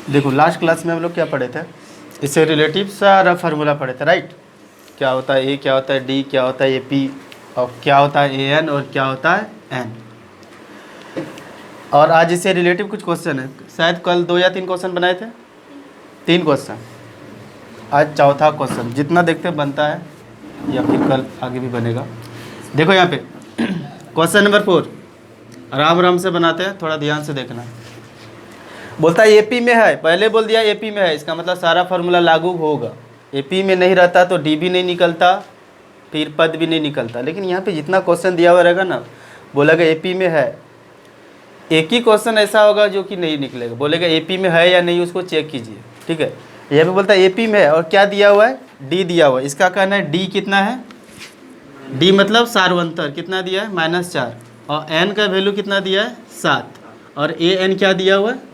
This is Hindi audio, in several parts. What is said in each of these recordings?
देखो लास्ट क्लास में हम लोग क्या पढ़े थे, इससे रिलेटिव सारा फार्मूला पढ़े थे, राइट। क्या होता है ए, क्या होता है डी, क्या होता है ए पी, और क्या होता है ए एन, और क्या होता है एन। और आज इससे रिलेटिव कुछ क्वेश्चन है। शायद कल 2 या 3 क्वेश्चन बनाए थे, 3 क्वेश्चन। आज चौथा क्वेश्चन, जितना देखते बनता है या फिर कल आगे भी बनेगा। देखो यहाँ पे क्वेश्चन नंबर 4, आराम आराम से बनाते हैं, थोड़ा ध्यान से देखना। बोलता है एपी में है, पहले बोल दिया एपी में है, इसका मतलब सारा फार्मूला लागू होगा। एपी में नहीं रहता तो डी भी नहीं निकलता, फिर पद भी नहीं निकलता। लेकिन यहाँ पे जितना क्वेश्चन दिया हुआ रहेगा ना, बोलेगा एपी में है, एक ही क्वेश्चन ऐसा होगा जो कि नहीं निकलेगा, बोलेगा एपी में है या नहीं, उसको चेक कीजिए, ठीक है। यहाँ पे बोलता है एपी में है और क्या दिया हुआ है, डी दिया हुआ है। इसका कहना है डी कितना है, डी मतलब सार्वंतर कितना दिया है -4, और एन का वैल्यू कितना दिया है 7, और ए एन क्या दिया हुआ है।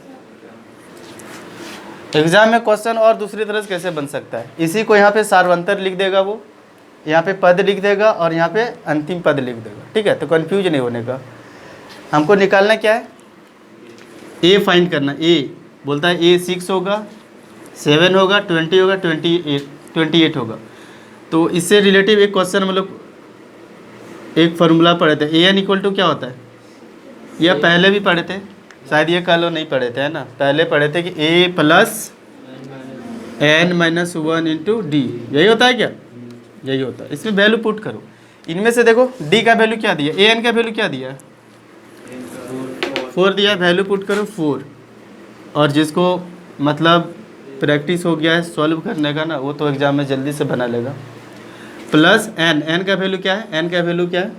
एग्जाम में क्वेश्चन और दूसरी तरह से कैसे बन सकता है, इसी को यहाँ पे सार्वंतर लिख देगा, वो यहाँ पे पद लिख देगा और यहाँ पे अंतिम पद लिख देगा, ठीक है। तो कंफ्यूज नहीं होने का। हमको निकालना क्या है, ए फाइंड करना। ए बोलता है ए 6 होगा, 7 होगा, 20 होगा, 28 होगा। तो इससे रिलेटिव एक क्वेश्चन हम लोग एक फार्मूला पढ़े थे, ए एन इक्वल टू क्या होता है, यह पहले भी पढ़े थे, शायद ये कल नहीं पढ़े थे, है ना। पहले पढ़े थे कि a plus n minus 1 into d, यही होता है क्या, यही होता है। इसमें वैल्यू पुट करो, इनमें से देखो डी का वैल्यू क्या दिया, ए एन का वैल्यू क्या दिया, 4 दिया, वैल्यू पुट करो 4। और जिसको मतलब प्रैक्टिस हो गया है सॉल्व करने का ना, वो तो एग्जाम में जल्दी से बना लेगा। प्लस एन, एन का वैल्यू क्या है, एन का वैल्यू क्या है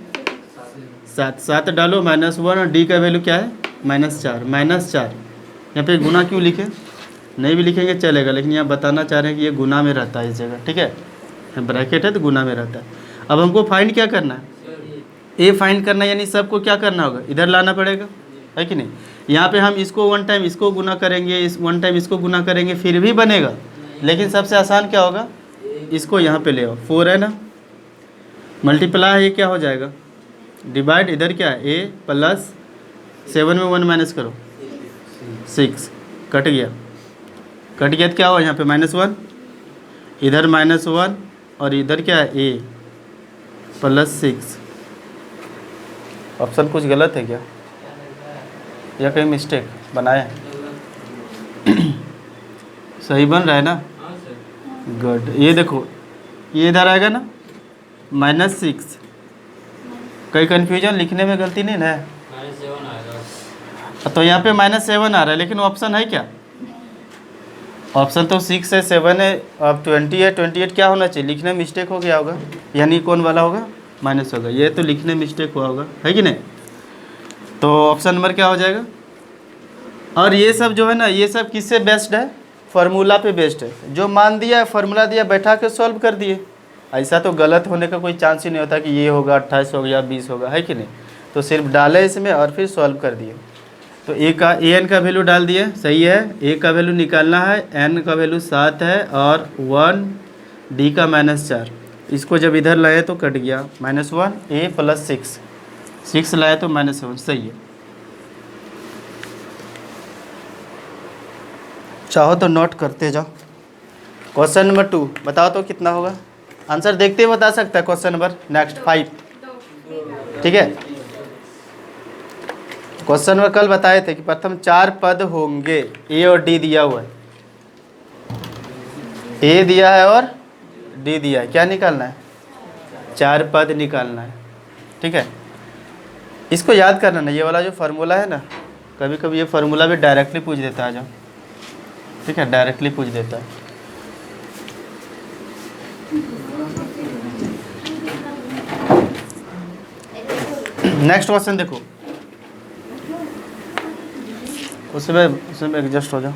7 डालो, -1, और डी का वैल्यू क्या है -4। यहाँ पे गुना क्यों लिखे, नहीं भी लिखेंगे चलेगा, लेकिन यहाँ बताना चाह रहे हैं कि ये गुना में रहता है इस जगह, ठीक है। ब्रैकेट है तो गुना में रहता है। अब हमको फाइंड क्या करना है, ए फाइंड करना है, यानी सबको क्या करना होगा, इधर लाना पड़ेगा, है कि नहीं। यहाँ पे हम इसको 1 टाइम इसको गुना करेंगे, इस 1 टाइम इसको गुना करेंगे, फिर भी बनेगा। लेकिन सबसे आसान क्या होगा, इसको यहाँ पे ले आओ, 4 है ना, मल्टीप्लाई ये क्या हो जाएगा, डिवाइड, इधर क्या है ए प्लस 7 में 1 माइनस करो 6, कट गया तो क्या हुआ, यहाँ पे -1, इधर -1, और इधर क्या है ए प्लस 6। ऑप्शन कुछ गलत है क्या, या कहीं मिस्टेक बनाया है? सही बन रहा है ना, गुड। ये देखो ये इधर आएगा ना -6, कहीं कन्फ्यूजन लिखने में गलती नहीं ना है, तो यहाँ पे -7 आ रहा है, लेकिन ऑप्शन है क्या, ऑप्शन तो 6 है, 7 है, अब 20 है, 28 क्या होना चाहिए, लिखने में मिस्टेक हो गया होगा, यानी कौन वाला होगा, माइनस होगा, ये तो लिखने में मिस्टेक हुआ होगा, है कि नहीं। तो ऑप्शन नंबर क्या हो जाएगा। और ये सब जो है ना, ये सब किससे बेस्ड है, फार्मूला पे बेस्ड है। जो मान दिया है, फार्मूला दिया, बैठा के सॉल्व कर दिए। ऐसा तो गलत होने का कोई चांस ही नहीं होता कि ये होगा 28 होगा या 20 होगा, है कि नहीं। तो सिर्फ डाले इसमें और फिर सॉल्व कर दिए। तो ए एन का वैल्यू डाल दिए, सही है। ए का वैल्यू निकालना है, एन का वैल्यू 7 है, और 1, डी का -4। इसको जब इधर लाए तो कट गया, -1, ए प्लस 6 लाए तो -7, सही है। चाहो तो नोट करते जाओ। क्वेश्चन नंबर 2 बताओ तो कितना होगा, आंसर देखते ही बता सकता है। क्वेश्चन नंबर नेक्स्ट 5, ठीक है। क्वेश्चन में कल बताए थे कि प्रथम 4 पद होंगे, ए और डी दिया हुआ है, ए दिया है और डी दिया है, क्या निकालना है, 4 पद निकालना है, ठीक है। इसको याद करना ना, ये वाला जो फार्मूला है ना, कभी कभी ये फार्मूला भी डायरेक्टली पूछ देता है, आ जाओ, ठीक है, डायरेक्टली पूछ देता है। नेक्स्ट क्वेश्चन देखो, उसमें एडजस्ट हो जाओ।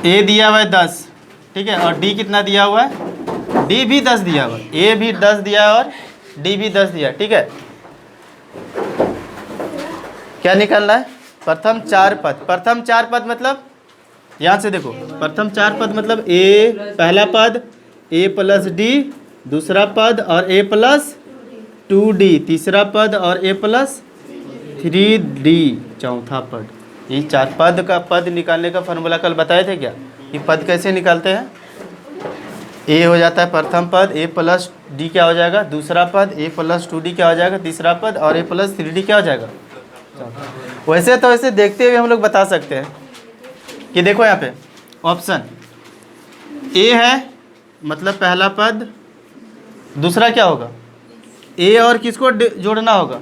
ए दिया हुआ है 10, ठीक है, और डी कितना दिया हुआ है, डी भी 10 दिया हुआ है, ए भी 10 दिया है और डी भी 10 दिया है, ठीक है। क्या निकालना है, प्रथम 4 पद। प्रथम 4 पद मतलब यहाँ से देखो, प्रथम 4 पद मतलब ए पहला पद, ए प्लस डी दूसरा पद, और ए प्लस 2d तीसरा पद, और ए प्लस 3D चौथा पद। ये चार पद का पद निकालने का फॉर्मूला कल बताए थे क्या? ये पद कैसे निकालते हैं? ए हो जाता है प्रथम पद, ए प्लस डी क्या हो जाएगा दूसरा पद, ए प्लस 2D क्या हो जाएगा तीसरा पद, और ए प्लस 3D क्या हो जाएगा। वैसे तो ऐसे देखते हुए हम लोग बता सकते हैं कि देखो यहाँ पे ऑप्शन ए है मतलब पहला पद, दूसरा क्या होगा ए और किसको जोड़ना होगा,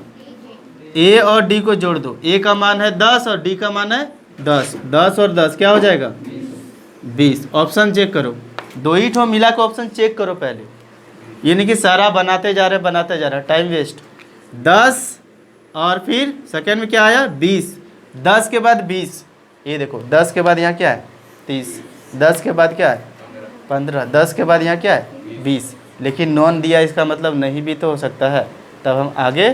ए और डी को जोड़ दो। ए का मान है 10 और डी का मान है 10, 10 और 10 क्या हो जाएगा 20। ऑप्शन चेक करो, दो ही ठो मिला के ऑप्शन चेक करो पहले, ये नहीं कि सारा बनाते जा रहे टाइम वेस्ट। 10 और फिर सेकेंड में क्या आया 20, 10 के बाद 20, ये देखो 10 के बाद यहाँ क्या है 30, 10 के बाद क्या है 15, 10 के बाद यहाँ क्या है 20, लेकिन नॉन दिया, इसका मतलब नहीं भी तो हो सकता है। तब हम आगे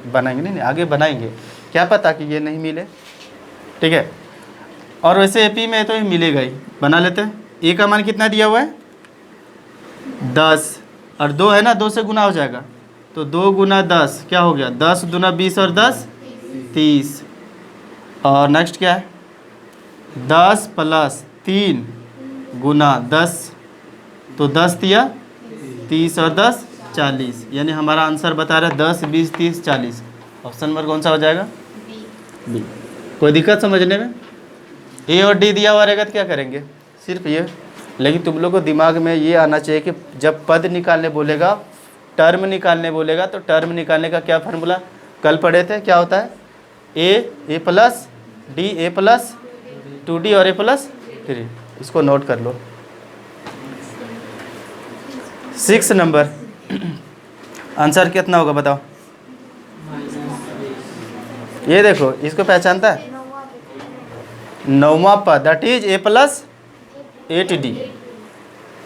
बनाएंगे, नहीं आगे बनाएंगे, क्या पता कि ये नहीं मिले, ठीक है। और वैसे एपी में तो ये मिलेगा ही, बना लेते हैं। ए का मान कितना दिया हुआ है 10 और 2 है ना, 2 से गुना हो जाएगा, तो 2 गुना 10 क्या हो गया 10 दूना 20 और 10 30। और नेक्स्ट क्या है 10 प्लस 3 गुना 10, तो 10 दिया 30 और 10 40, यानी हमारा आंसर बता रहा है 10 20 30 40। ऑप्शन नंबर कौन सा हो जाएगा बी। कोई दिक्कत समझने में? ए और डी दिया हुआ रहेगा तो क्या करेंगे सिर्फ ये, लेकिन तुम लोग को दिमाग में ये आना चाहिए कि जब पद निकालने बोलेगा, टर्म निकालने बोलेगा, तो टर्म निकालने का क्या फार्मूला कल पढ़े थे, क्या होता है a plus D, A plus 2D और ए प्लस 3। इसको नोट कर लो। 6 नंबर आंसर कितना होगा बताओ। ये देखो इसको पहचानता है, 9वां पद that is a plus 8D।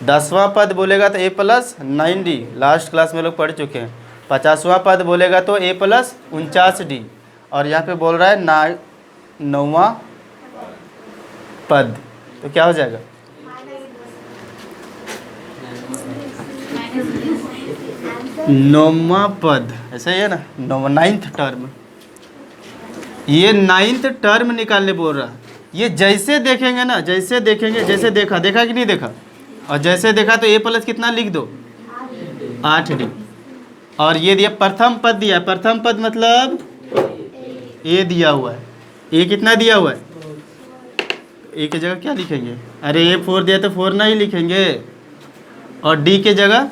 10वां पद बोलेगा तो ए प्लस 9D, लास्ट क्लास में लोग पढ़ चुके हैं। 50वां पद बोलेगा तो ए प्लस 49D, और यहाँ पे बोल रहा है 9वां पद, तो क्या हो जाएगा 9वां पद, ऐसा ही है ना, 9th टर्म। ये 9th टर्म निकालने बोल रहा है। ये जैसे देखेंगे ना, जैसे देखेंगे, जैसे देखा कि नहीं देखा, और जैसे देखा तो ए प्लस कितना लिख दो 8D, और ये दिया प्रथम पद दिया, प्रथम पद मतलब ए दिया हुआ है, ए कितना दिया हुआ है, ए की जगह क्या लिखेंगे, अरे ए 4 दिया तो 4 नहीं लिखेंगे, और डी के जगह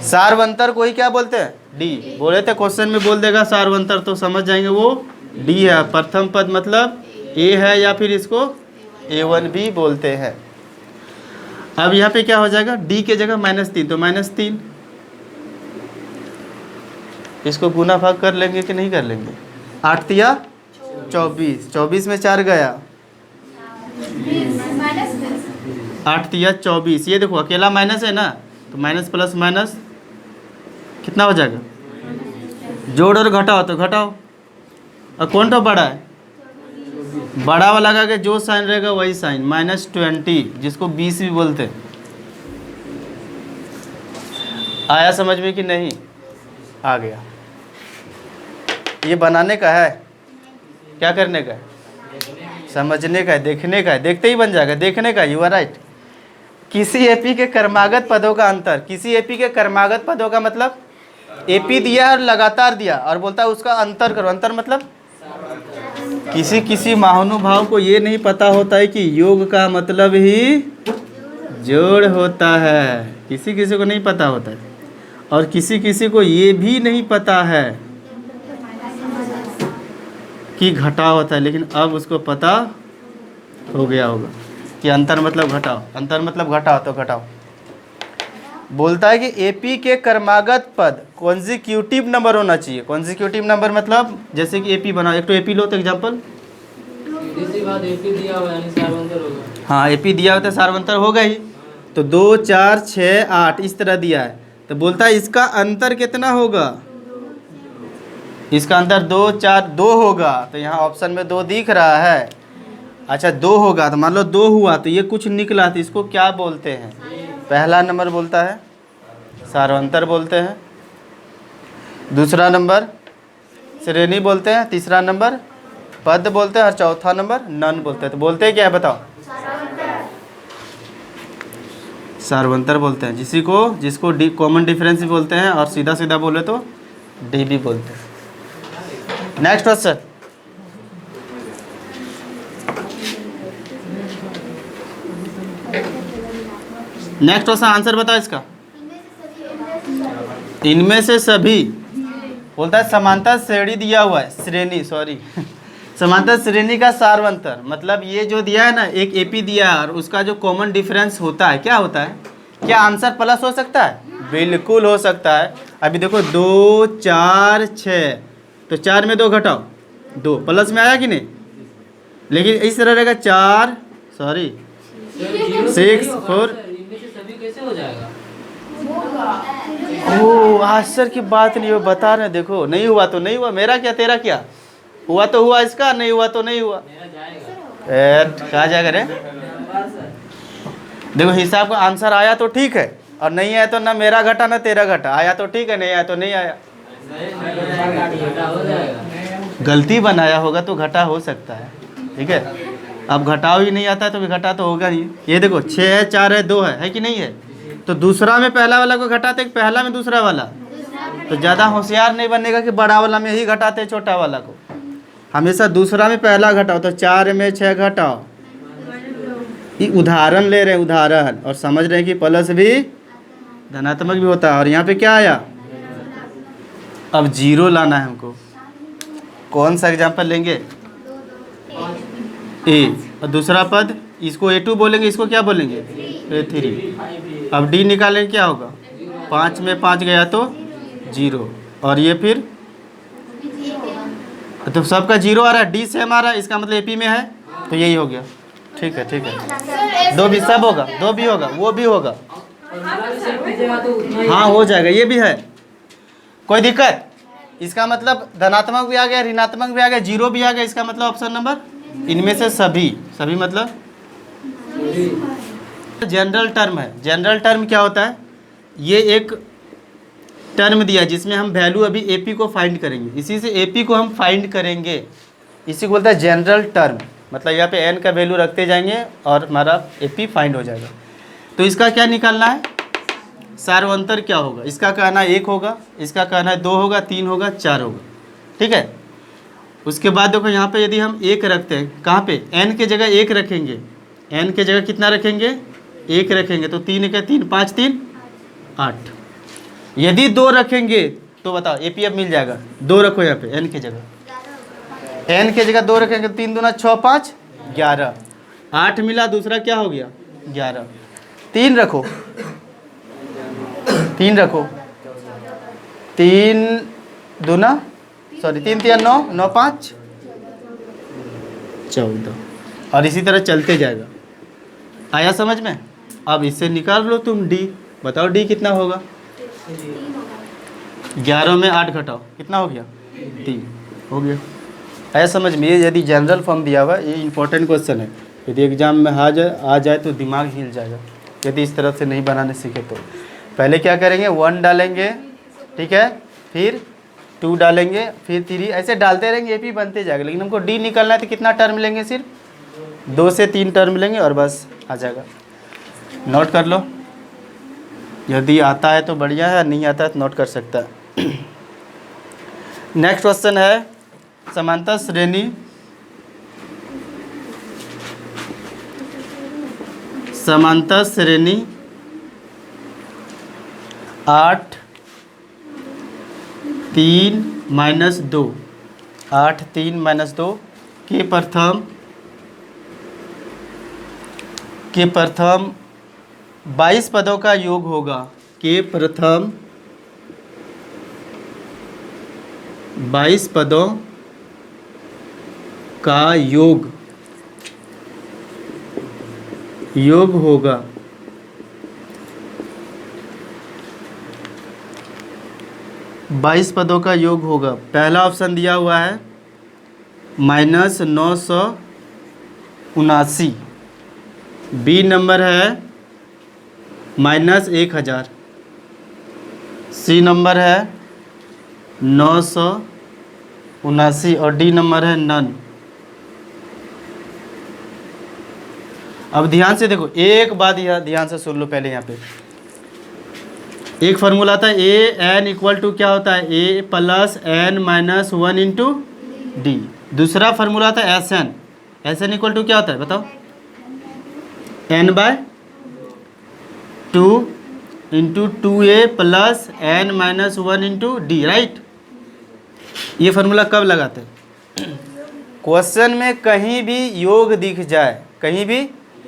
सार्वंतर को ही क्या बोलते हैं डी, बोले थे क्वेश्चन में बोल देगा सार्वंतर तो समझ जाएंगे वो डी है। प्रथम पद मतलब ए है, या फिर इसको A1 भी बोलते हैं। अब यहाँ पे क्या हो जाएगा डी के जगह -3, तो -3, इसको गुना भाग कर लेंगे कि नहीं कर लेंगे, 8 या 24, 24 में 4 गया 8 या 24, ये देखो अकेला माइनस है ना, तो माइनस प्लस माइनस कितना हो जाएगा, जोड़ और घटाओ तो घटाओ, और कौन तो बड़ा है, बड़ा वाला लगा के जो साइन रहेगा वही साइन, -20 जिसको 20 भी बोलते हैं। आया समझ में कि नहीं? आ गया। ये बनाने का है, क्या करने का है, समझने का है, देखने का है, देखते ही बन जाएगा, देखने का। You are right. किसी एपी के कर्मागत पदों का अंतर, किसी एपी के कर्मागत पदों का मतलब एपी दिया और लगातार दिया और बोलता है उसका अंतर करो। अंतर मतलब किसी महानुभाव को ये नहीं पता होता है कि योग का मतलब ही जोड़ होता है, किसी को नहीं पता होता है, और किसी को ये भी नहीं पता है कि घटाव होता है, लेकिन अब उसको पता हो गया होगा कि अंतर मतलब घटाव, अंतर मतलब घटाव तो घटाव। बोलता है कि एपी के कर्मागत पद कॉन्जिक्यूटिव नंबर होना चाहिए। कॉन्जिक्यूटिव नंबर मतलब जैसे कि एपी बना, एक तो एपी लो तो एग्जाम्पल, हाँ एपी दिया होता है सार्वंतर होगा ही, तो 2 4 6 8 इस तरह दिया है, तो बोलता है इसका अंतर कितना होगा, इसका अंतर 2 4 2 होगा, तो यहाँ ऑप्शन में 2 दिख रहा है। अच्छा 2 होगा तो मान लो 2 हुआ तो ये कुछ निकला, तो इसको क्या बोलते हैं, पहला नंबर बोलता है सार्वंतर बोलते हैं, दूसरा नंबर श्रेणी बोलते हैं, तीसरा नंबर पद बोलते हैं और चौथा नंबर नन बोलते हैं। तो बोलते हैं क्या है बताओ? सार्वंतर बोलते हैं, जिसको कॉमन डिफरेंस भी बोलते हैं और सीधा सीधा बोले तो डी भी बोलते हैं। Next question, next question answer बताओ इसका। इनमें से सभी बोलता है समांतर श्रेणी दिया हुआ है, श्रेणी सॉरी समांतर श्रेणी का सार्वंतर, मतलब ये जो दिया है ना, एक एपी दिया है और उसका जो कॉमन डिफरेंस होता है क्या होता है? क्या आंसर प्लस हो सकता है? बिल्कुल हो सकता है। अभी देखो 2 4 6, तो 4 में 2 घटाओ 2, प्लस में आया कि नहीं? लेकिन इस तरह रहेगा 4 सॉरी 6 4। ओह आश्चर्य की बात नहीं, वो बता रहे हैं, देखो नहीं हुआ तो नहीं हुआ, मेरा क्या तेरा क्या, हुआ तो हुआ इसका, नहीं हुआ तो नहीं हुआ। कहा जाएगा रे? देखो हिसाब का आंसर आया तो ठीक है, और नहीं आया तो ना मेरा घटा ना तेरा घटा, आया तो ठीक है, नहीं आया तो नहीं आया। गलती बनाया होगा तो घटा हो सकता है, ठीक है। अब घटाओ ही नहीं आता है तो भी घटा तो होगा ही। ये देखो 6 है 4 है 2 है कि नहीं है? तो दूसरा में पहला वाला को घटाते, पहला में दूसरा वाला, तो ज़्यादा होशियार नहीं बनेगा कि बड़ा वाला में ही घटाते छोटा वाला को, हमेशा दूसरा में पहला घटाओ। तो 4 में 6 घटाओ, ये उदाहरण ले रहे हैं, उदाहरण, और समझ रहे हैं कि प्लस भी धनात्मक भी होता है। और यहाँ पे क्या आया? अब 0 लाना है हमको। कौन सा एग्जाम्पल लेंगे? ए, और दूसरा पद इसको A2 बोलेंगे, इसको क्या बोलेंगे? A3। अब D निकालेंगे, क्या होगा? 5 में 5 गया तो 0, और ये फिर तो सबका 0 आ रहा है, D सेम आ रहा है, इसका मतलब AP में है, तो यही हो गया। ठीक है ठीक है, 2 भी सब होगा, 2 भी होगा, वो भी होगा, हाँ हो जाएगा, ये भी है, कोई दिक्कत? इसका मतलब धनात्मक भी आ गया, ऋणात्मक भी आ गया, 0 भी आ गया, इसका मतलब ऑप्शन नंबर इनमें से सभी, सभी मतलब जनरल टर्म है। जनरल टर्म क्या होता है? ये एक टर्म दिया जिसमें हम वैल्यू अभी एपी को फाइंड करेंगे, इसी से एपी को हम फाइंड करेंगे, इसी को बोलता है जनरल टर्म। मतलब यहाँ पे एन का वैल्यू रखते जाएंगे और हमारा एपी फाइंड हो जाएगा। तो इसका क्या निकालना है? सार्वंतर क्या होगा? इसका कहना 1 होगा, इसका कहना 2 होगा, 3 होगा, 4 होगा, ठीक है। उसके बाद देखो यहाँ पे यदि हम 1 रखते हैं, कहाँ पे? एन के जगह 1 रखेंगे, एन के जगह कितना रखेंगे? 1 रखेंगे, तो 3 के 3 5 3 8। यदि 2 रखेंगे तो बताओ एपी अब मिल जाएगा। 2 रखो यहाँ पे एन के जगह, एन के जगह 2 रखेंगे, 3 दूना 6 5 11, 8 मिला, दूसरा क्या हो गया? 11। 3 रखो, 3 रखो, 3 दूना सॉरी 3 3 9 9 5 14, और इसी तरह चलते जाएगा। आया समझ में? अब इससे निकाल लो तुम डी, बताओ डी कितना होगा? 11 में 8 घटाओ, कितना हो गया? 3 हो गया। आया समझ में? ये यदि जनरल फॉर्म दिया हुआ, ये इंपॉर्टेंट क्वेश्चन है, यदि एग्जाम में आ जाए तो दिमाग हिल जाएगा, यदि इस तरह से नहीं बनाने सीखे तो। पहले क्या करेंगे? 1 डालेंगे, ठीक है, फिर 2 डालेंगे, फिर 3, ऐसे डालते रहेंगे, एपी बनते जाएगा। लेकिन हमको डी निकालना है तो कितना टर्म लेंगे? सिर्फ 2 से 3 टर्म लेंगे और बस आ जाएगा। नोट कर लो, यदि आता है तो बढ़िया है, नहीं आता है तो नोट कर सकता है। नेक्स्ट क्वेश्चन है समांतर श्रेणी, समांतर श्रेणी 8 3 - 2, 8 3 - 2 के प्रथम 22 पदों का योग होगा। के प्रथम 22 पदों का योग होगा। बाईस पदों का योग होगा। पहला ऑप्शन दिया हुआ है -979, बी नंबर है -1000, सी नंबर है 900, 79 और डी नंबर है नन। अब ध्यान से देखो, एक बात यहाँ ध्यान से सुन लो पहले। यहाँ पे एक फार्मूला था ए एन इक्वल टू क्या होता है, a plus n minus 1 into d. दूसरा फार्मूला था s n. S n equal to क्या होता है बताओ, n by 2 into 2a plus n minus 1 into d, right. ये फार्मूला कब लगाते हैं, क्वेश्चन में कहीं भी योग दिख जाए, कहीं भी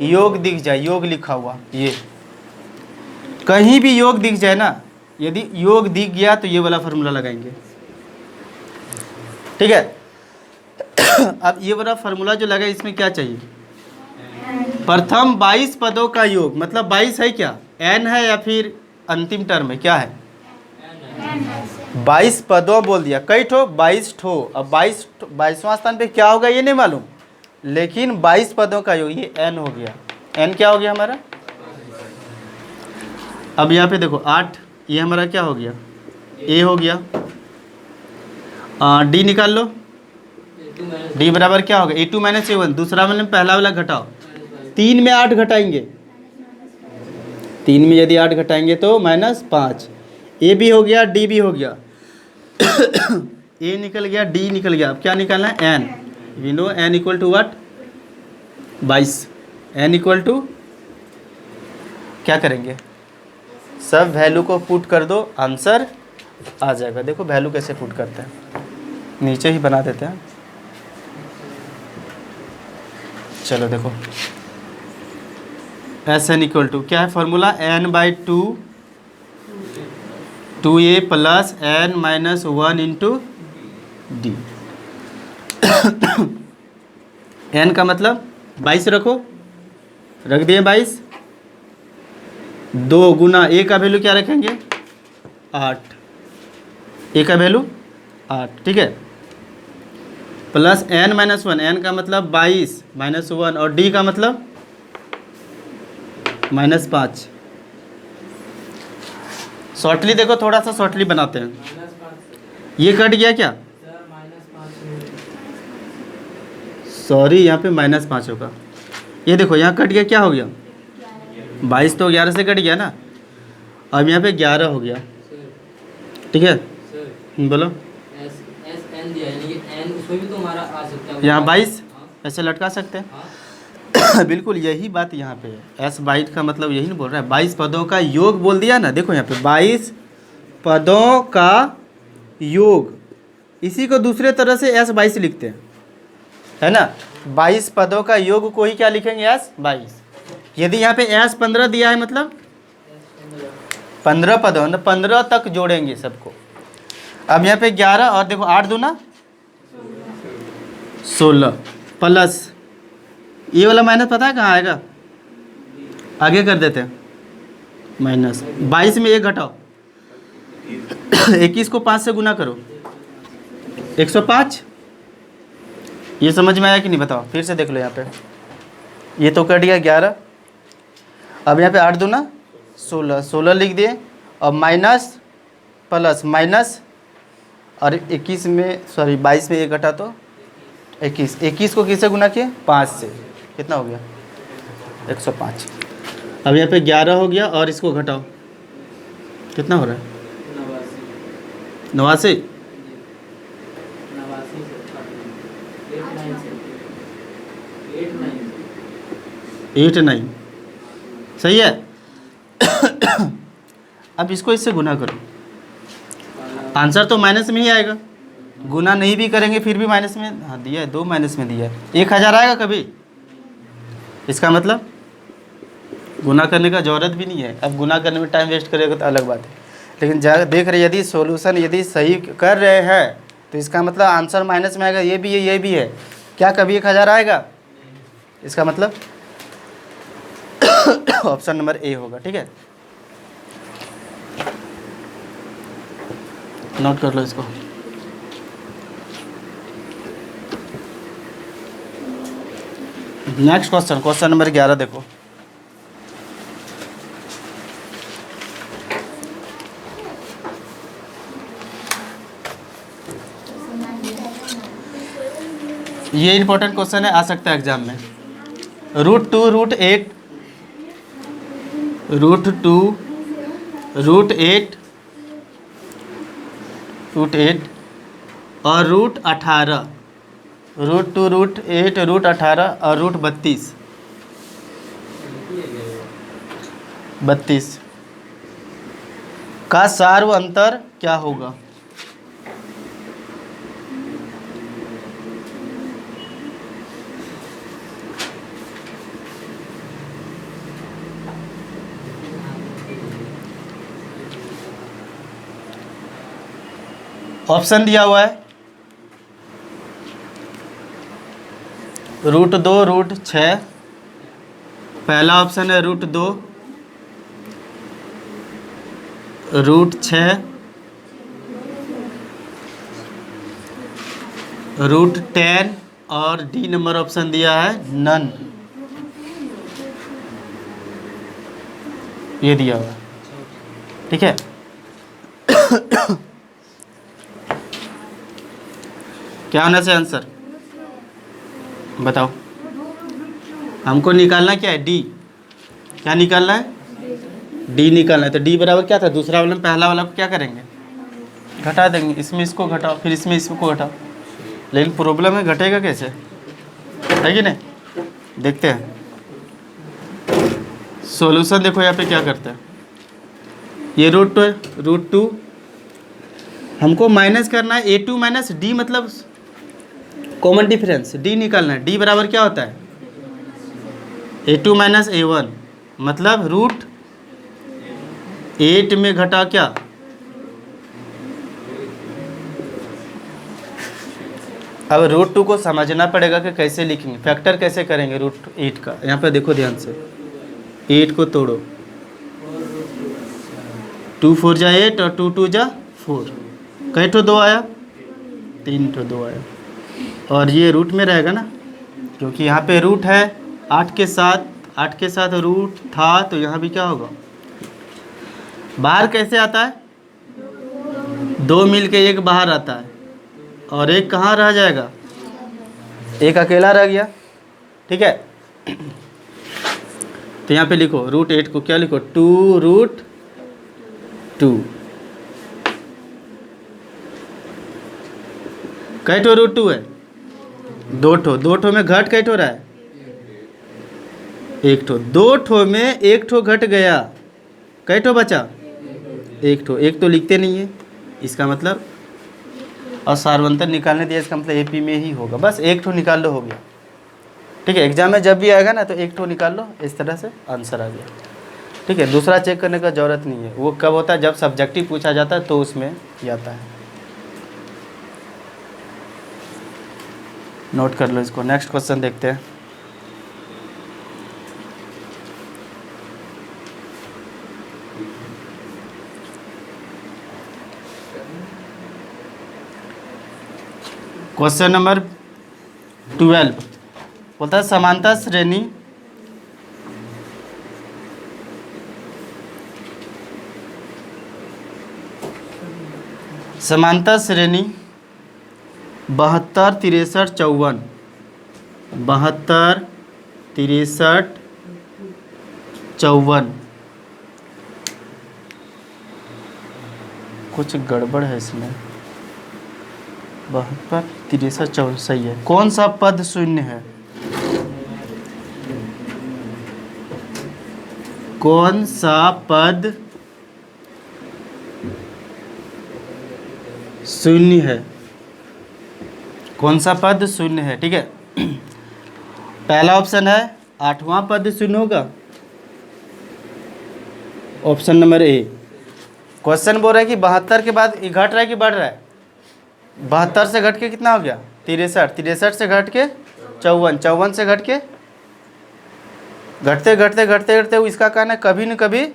योग दिख जाए, योग लिखा हुआ, ये कहीं भी योग दिख जाए ना, यदि योग दिख गया तो ये वाला फार्मूला लगाएंगे, ठीक है। अब ये वाला फार्मूला जो लगा इसमें क्या चाहिए, प्रथम 22 पदों का योग, मतलब 22 है क्या, एन है या फिर अंतिम टर्म है, क्या है, 22 पदों बोल दिया, कई ठो 22 ठो। अब 22वां स्थान पे क्या होगा ये नहीं मालूम, लेकिन 22 पदों का योग, ये एन हो गया। एन क्या हो गया हमारा, अब यहाँ पे देखो 8, ये हमारा क्या हो गया, ए हो गया। डी निकाल लो, डी बराबर क्या होगा, A2 माइनस A1। दूसरा वाले में पहला वाला घटाओ, 3 में 8 घटाएंगे, 3 में यदि 8 घटाएंगे तो -5। ए भी हो गया, डी भी हो गया। ए निकल गया, डी निकल गया। अब क्या निकालना है, n. We know n equal to what, 22। N equal to क्या करेंगे, सब वैल्यू को पुट कर दो, आंसर आ जाएगा। देखो वैल्यू कैसे पुट करते हैं, नीचे ही बना देते हैं। चलो देखो, एस एन इक्वल टू क्या है formula, n by 2a plus n minus 1 into d. N का मतलब 22 रखो, रख दिए 22। 2 गुना ए का वैल्यू क्या रखेंगे, 8। ए का वैल्यू 8, ठीक है। प्लस एन माइनस 1, एन का मतलब 22 माइनस 1, और डी का मतलब -5। शॉर्टली देखो, थोड़ा सा शॉर्टली बनाते हैं। ये कट गया क्या, सॉरी यहाँ पे -5 होगा। ये देखो यहाँ कट गया, क्या हो गया, 22 तो 11 से कट गया ना। अब यहाँ पे 11 हो गया, ठीक है। बोलो, यहाँ 22 ऐसे लटका सकते हैं। बिल्कुल यही बात यहाँ पे है। एस बाइट का मतलब यही नहीं बोल रहा है, 22 पदों का योग बोल दिया ना। देखो यहाँ पे 22 पदों का योग, इसी को दूसरे तरह से एस 22 लिखते हैं, है ना। 22 पदों का योग को ही क्या लिखेंगे, एस 22। यदि यहाँ पे एस 15 दिया है मतलब 15 पदों, मतलब 15 तक जोड़ेंगे सबको। अब यहाँ पे 11 और देखो 8 दूना 16 प्लस ये वाला माइनस पता है कहाँ आएगा, आगे कर देते हैं माइनस। 22 में 1 घटाओ, 21 को 5 से गुना करो, 105। ये समझ में आया कि नहीं बताओ, फिर से देख लो। यहाँ पे ये तो कट गया 11। अब यहाँ पे 8 दूना 16, 16 लिख दिए, और माइनस प्लस माइनस, और 21 में सॉरी 22 में 1 घटा तो 21। 21 को किससे गुना किए, 5 से, कितना हो गया 105। अब यहाँ पे 11 हो गया, और इसको घटाओ, कितना हो रहा है 89। 89 सही है। अब इसको इससे गुना करो, आंसर तो माइनस में ही आएगा। गुना नहीं भी करेंगे फिर भी माइनस में, हाँ दिया है, 2 माइनस में दिया है। 1000 आएगा कभी, इसका मतलब गुना करने का ज़रूरत भी नहीं है। अब गुना करने में टाइम वेस्ट करेगा तो अलग बात है, लेकिन देख रहे यदि सॉल्यूशन यदि सही कर रहे हैं तो इसका मतलब आंसर माइनस में आएगा। ये भी है, ये भी है, क्या कभी 1000 आएगा, इसका मतलब ऑप्शन नंबर ए होगा, ठीक है। नोट कर लो इसको। नेक्स्ट क्वेश्चन, क्वेश्चन नंबर 11 देखो। ये इंपॉर्टेंट क्वेश्चन है, आ सकता है एग्जाम में। रूट 2 रूट 8 रूट 2 रूट 8 और रूट 18, रूट 2 रूट 8 रूट 18 और रूट 32 का सार्व अंतर क्या होगा? ऑप्शन दिया हुआ है रूट 2 रूट 6, पहला ऑप्शन है रूट 2 रूट 6 रूट 10 और डी नंबर ऑप्शन दिया है नन, ये दिया हुआ है। ठीक है, क्या होना चाहिए आंसर बताओ। हमको निकालना क्या है? डी। क्या निकालना है? डी निकालना है। तो डी बराबर क्या था? दूसरा वाला में पहला वाला को क्या करेंगे? घटा देंगे। इसमें इसको घटाओ, फिर इसमें इसको घटाओ। लेकिन प्रॉब्लम है घटेगा कैसे, है कि नहीं? देखते हैं सॉल्यूशन। देखो यहाँ पे क्या करते हैं। ये रूट टू हमको माइनस करना है। A2 माइनस डी मतलब कॉमन डिफरेंस, डी निकालना है। डी बराबर क्या होता है? A2 माइनस A1 मतलब रूट 8 में घटा क्या? अब रूट 2 को समझना पड़ेगा कि कैसे लिखेंगे, फैक्टर कैसे करेंगे रूट 8 का। यहाँ पे देखो ध्यान से, 8 को तोड़ो, 2 4 जा 8 और 2 2 जा 4, कई ठो 2 आया? 3 ठो 2 आया। और ये रूट में रहेगा ना, क्योंकि यहाँ पे रूट है 8 के साथ रूट था, तो यहाँ भी क्या होगा? बाहर कैसे आता है? 2 मिल के एक बाहर आता है और एक कहाँ रह जाएगा? एक अकेला रह गया। ठीक है, तो यहाँ पे लिखो रूट 8 को क्या लिखो? 2 रूट 2। कई ठो रूट 2 है? 2 ठो। 2 ठो में घट कई ठो रहा है? 1 ठो। 2 ठो में 1 ठो घट गया, कई ठो बचा? 1 ठो। 1 तो लिखते नहीं है, इसका मतलब। और सार्वंतर निकालने दिया, इसका मतलब AP में ही होगा। बस 1 ठो निकाल लो, हो गया। ठीक है, एग्जाम में जब भी आएगा ना तो 1 ठो निकाल लो, इस तरह से आंसर आ गया। ठीक है, दूसरा चेक करने का ज़रूरत नहीं है। वो कब होता है? जब सब्जेक्टिव पूछा जाता है तो उसमें ही आता है। नोट कर लो इसको। नेक्स्ट क्वेश्चन देखते हैं। क्वेश्चन नंबर 12 बोलता है समांतर श्रेणी समांतर श्रेणी 72 63 54, 72 63 54। कुछ गड़बड़ है इसमें। 72 63 54 सही है। कौन सा पद शून्य है? कौन सा पद शून्य है? कौन सा पद शून्य है? ठीक है, पहला ऑप्शन है 8वां पद शून्य होगा, ऑप्शन नंबर ए। क्वेश्चन बोल रहा है कि 72 के बाद ये घट रहा है कि बढ़ रहा है? 72 से घट के कितना हो गया? 63, 63 से घट के 54, 54 से घट के घटते घटते घटते घटते इसका कहना है कभी न कभी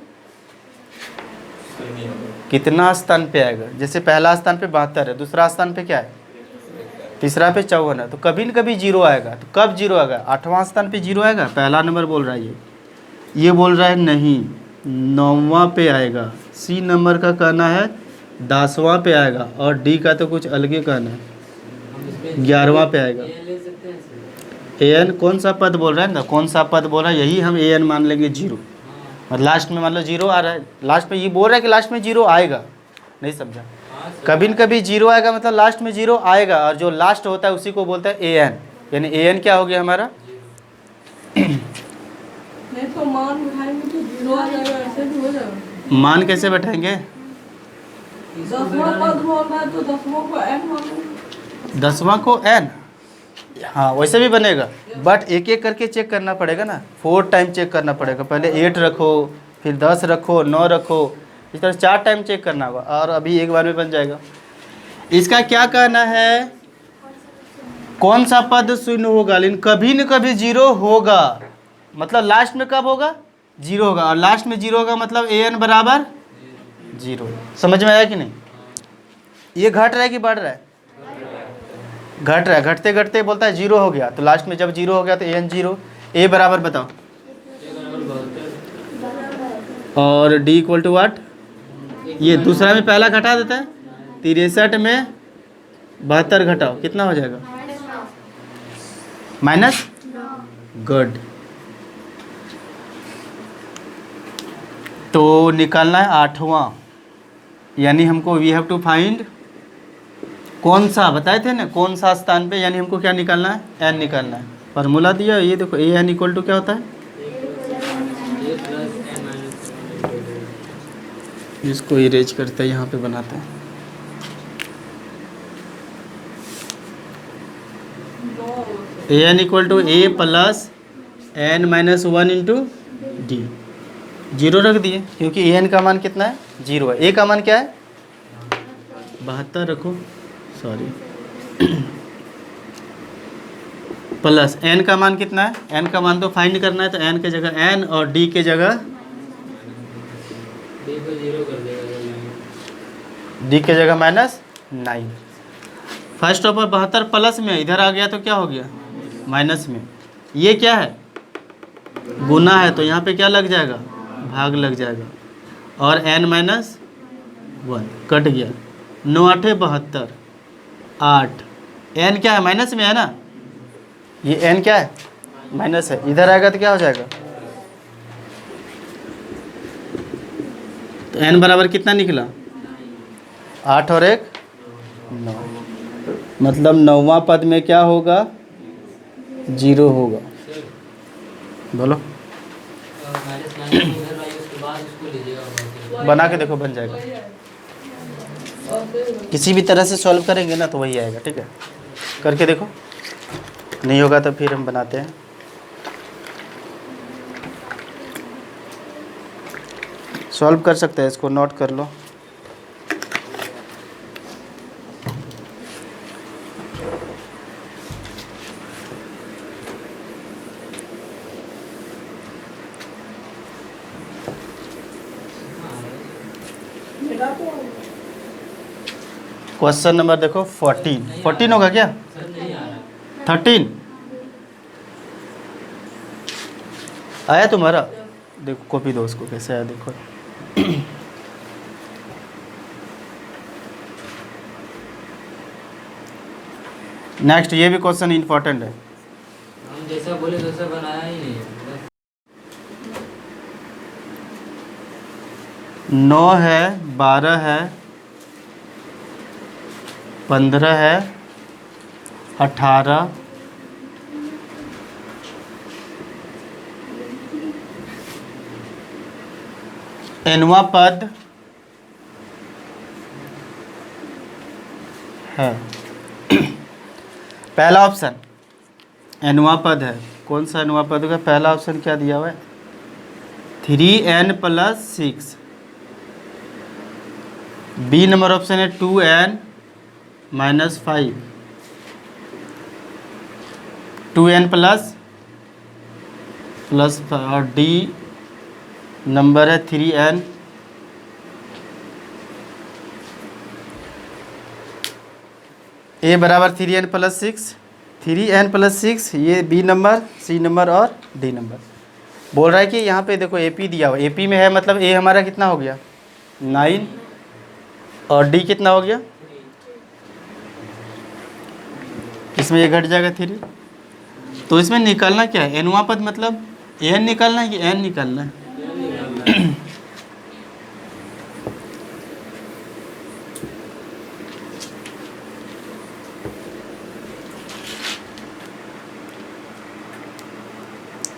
कितना स्थान पे आएगा। जैसे पहला स्थान पे 72 है, दूसरा स्थान पे क्या है? तीसरा पे 54 है, तो कभी न कभी जीरो आएगा। तो कब जीरो आएगा? 8वां स्थान पे जीरो आएगा। पहला नंबर बोल रहा है ये बोल रहा है नहीं, 9वां पे आएगा। सी नंबर का कहना है 10वां पे आएगा, और डी का तो कुछ अलग ही कहना है, 11वां पे आएगा। ए एन कौन सा पद बोल रहा है ना, कौन सा पद बोल रहा है, यही हम ए एन मान लेंगे जीरो। और लास्ट में मान लो जीरो आ रहा है, लास्ट में ये बोल रहा है कि लास्ट में जीरो आएगा, नहीं समझा? कभी न कभी जीरो आएगा मतलब लास्ट में जीरो आएगा, और जो लास्ट होता है उसी को बोलते हैं ए एन। यानी ए एन क्या हो गया हमारा? नहीं तो मान उठाएंगे तो जीरो आ जाएगा, ऐसे भी हो जाएगा। मान कैसे बैठाएंगे? 10वां पद बोल रहा है तो 10वां को n मानो। 10वां को n, हाँ वैसे भी बनेगा, बट एक एक करके चेक करना पड़ेगा ना, 4 टाइम चेक करना पड़ेगा। पहले 8 रखो, फिर 10 रखो, 9 रखो, इस तरह 4 टाइम चेक करना होगा, और अभी एक बार में बन जाएगा। इसका क्या कहना है? कौन सा पद शून्य होगा, लेकिन कभी न कभी जीरो होगा। मतलब लास्ट में कब होगा? जीरो होगा, और लास्ट में जीरो होगा मतलब ए एन बराबर जीरो। समझ में आया कि नहीं? ये घट रहा है कि बढ़ रहा है? घट रहा है। घटते घटते बोलता है जीरो हो गया, तो लास्ट में जब जीरो हो गया तो ए एन जीरो। ए बराबर बताओ, और डी इक्वल टू वाट? ये दूसरा में पहला घटा देता है, 63 में 72 घटाओ, कितना हो जाएगा? माइनस। गुड। तो निकालना है 8वां, यानी हमको वी हैव टू फाइंड कौन सा, बताए थे ना कौन सा स्थान पे, यानी हमको क्या निकालना है? एन निकालना है। फार्मूला दिया, ये देखो ए एन इक्वल टू क्या होता है? इसको इरेज करते हैं, यहाँ पे बनाते हैं। A n equal to a plus n minus 1 into d. Zero रख दिए क्योंकि ए एन का मान कितना है? जीरो है। ए का मान क्या है? 72 रखो, सॉरी, प्लस एन का मान कितना है? एन का मान तो फाइंड करना है, तो एन के जगह एन और डी के जगह डी के जगह -9। फर्स्ट ऑफ ऑल 72 प्लस में, इधर आ गया तो क्या हो गया? माइनस में। ये क्या है? गुना है, तो यहाँ पे क्या लग जाएगा? भाग लग जाएगा, और n माइनस 1 कट गया। 9 8 72, 8। n क्या है? माइनस में है ना, ये n क्या है? माइनस है। इधर आएगा तो क्या हो जाएगा? तो n बराबर कितना निकला? 8 और 1 9। मतलब 9वां पद में क्या होगा? जीरो होगा। बोलो, बना के देखो, बन जाएगा। किसी भी तरह से सॉल्व करेंगे ना तो वही आएगा, ठीक है? करके देखो, नहीं होगा तो फिर हम बनाते हैं। सॉल्व कर सकते हैं, इसको नोट कर लो। क्वेश्चन नंबर देखो 14 होगा क्या? 13 आया तुम्हारा? देखो कॉपी दो उसको, कैसे आया देखो। नेक्स्ट, ये भी क्वेश्चन इंपॉर्टेंट है। हम जैसा बोले वैसा बनाया ही नहीं। 9 है, 12 है, 15 है, 18, nवां पद है। पहला ऑप्शन nवां पद है। कौन सा nवां पद का? पहला ऑप्शन क्या दिया हुआ है? 3n + 6। बी नंबर ऑप्शन है 2n - 5, 2n प्लस और डी नंबर है 3n। ए बराबर 3n + 6, 3n + 6, ये बी नंबर, सी नंबर और डी नंबर। बोल रहा है कि यहाँ पे देखो एपी दिया हुआ, एपी में है मतलब ए हमारा कितना हो गया? 9, और डी कितना हो गया? इसमें ये घट जाएगा 3। तो इसमें निकालना क्या है, एनवा पद मतलब एन निकालना है कि एन निकालना है?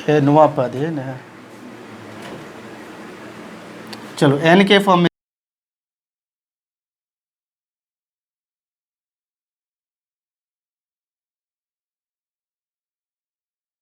एनवा पद है ना। चलो एन के फॉर्म में